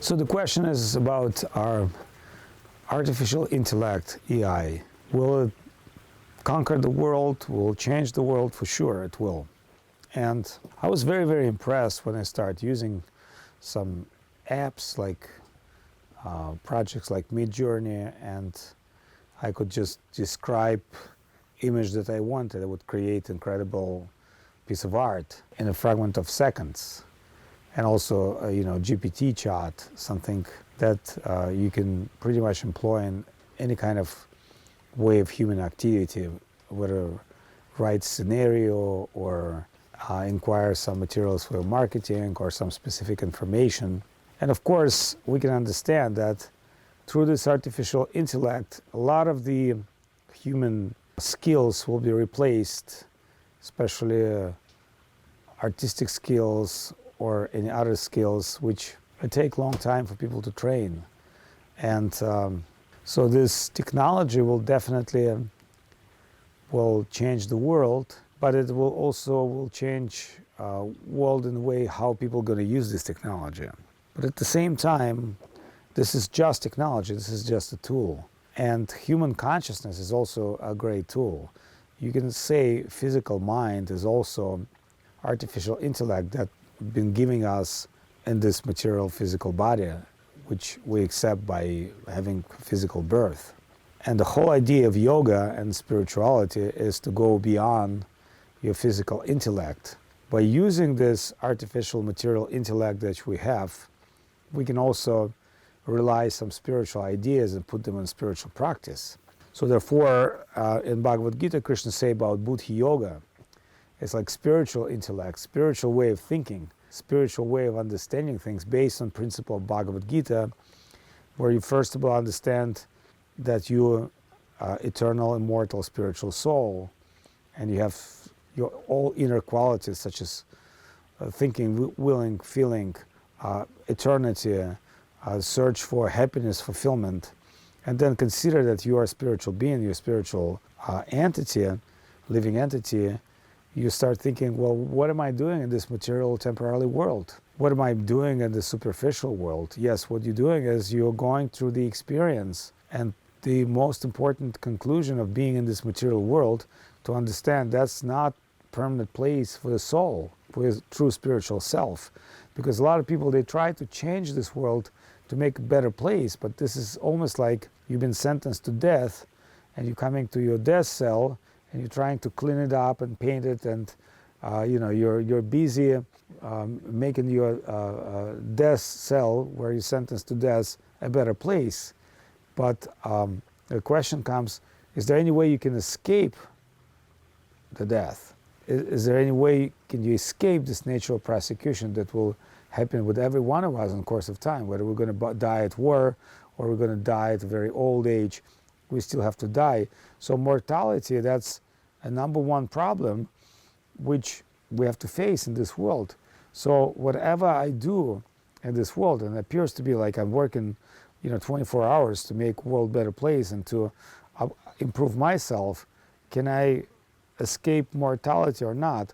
So the question is about our artificial intellect, AI. Will it conquer the world? Will it change the world? For sure it will. And I was very, very impressed when I started using some apps like projects like Midjourney, and I could just describe image that I wanted. I would create incredible piece of art in a fragment of seconds. And also, GPT chat, something that you can pretty much employ in any kind of way of human activity, whether write scenario or inquire some materials for marketing or some specific information. And of course, we can understand that through this artificial intellect, a lot of the human skills will be replaced, especially artistic skills or any other skills which take a long time for people to train. And so this technology will definitely will change the world, but it will also change world in the way how people are going to use this technology. But at the same time, this is just technology, this is just a tool. And human consciousness is also a great tool. You can say physical mind is also artificial intellect that been giving us in this material physical body, which we accept by having physical birth. And the whole idea of yoga and spirituality is to go beyond your physical intellect. By using this artificial material intellect that we have, we can also realize some spiritual ideas and put them in spiritual practice. So therefore, in Bhagavad Gita, Krishna say about Buddhi Yoga, it's like spiritual intellect, spiritual way of thinking, spiritual way of understanding things based on principle of Bhagavad Gita, where you first of all understand that you are eternal, immortal, spiritual soul, and you have your all inner qualities such as thinking, willing, feeling, eternity, search for happiness, fulfillment, and then consider that you are a spiritual being, you're a spiritual entity, living entity. You start thinking, well, what am I doing in this material temporary world? What am I doing in the superficial world? Yes, what you're doing is you're going through the experience. And the most important conclusion of being in this material world, to understand that's not permanent place for the soul, for his true spiritual self. Because a lot of people, they try to change this world to make a better place, but this is almost like you've been sentenced to death and you're coming to your death cell and you're trying to clean it up and paint it, and you're busy making your death cell where you're sentenced to death a better place. But the question comes, is there any way you can escape the death? Is there any way can you escape this natural prosecution that will happen with every one of us in the course of time? Whether we're going to die at war or we're going to die at a very old age, we still have to die. So mortality, that's a number one problem which we have to face in this world. So whatever I do in this world, and it appears to be like I'm working 24 hours to make the world a better place and to improve myself, can I escape mortality or not?